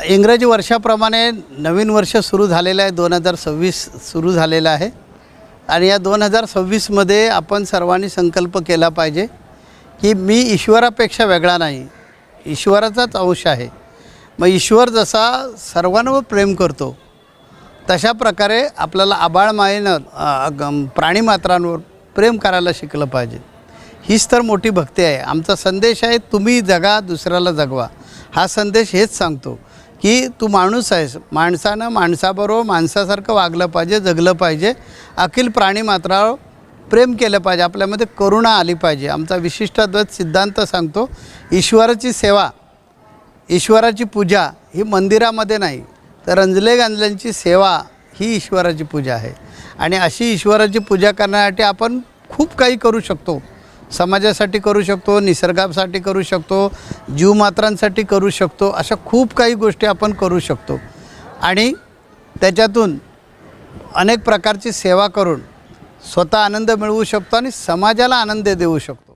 इंग्रजी वर्षाप्रमाणे नवीन वर्ष सुरू झालेलं आहे. 2026 सुरू झालेलं आहे आणि या 2026मध्ये आपण सर्वांनी संकल्प केला पाहिजे की मी ईश्वरापेक्षा वेगळा नाही, ईश्वराचाच अंश आहे. मग ईश्वर जसा सर्वांवर प्रेम करतो तशा प्रकारे आपल्याला आबाळमायेनं प्राणीमात्रांवर प्रेम करायला शिकलं पाहिजे. हीच तर मोठी भक्ती आहे. आमचा संदेश आहे तुम्ही जगा, दुसऱ्याला जगवा. हा संदेश हेच सांगतो की तू माणूस आहेस, माणसानं माणसाबरोबर माणसासारखं वागलं पाहिजे, जगलं पाहिजे, अखिल प्राणीमात्रावर प्रेम केलं पाहिजे, आपल्यामध्ये करुणा आली पाहिजे. आमचा विशिष्टाद्वैत सिद्धांत सांगतो ईश्वराची सेवा, ईश्वराची पूजा ही मंदिरामध्ये नाही तर रंजले गांजल्यांची सेवा ही ईश्वराची पूजा आहे. आणि अशी ईश्वराची पूजा करण्यासाठी आपण खूप काही करू शकतो. समाजासाठी करू शकतो, निसर्गासाठी करू शकतो, जीवमात्रांसाठी करू शकतो. अशा खूप काही गोष्टी आपण करू शकतो आणि त्याच्यातून अनेक प्रकारची सेवा करून स्वतः आनंद मिळवू शकतो आणि समाजाला आनंद देऊ शकतो.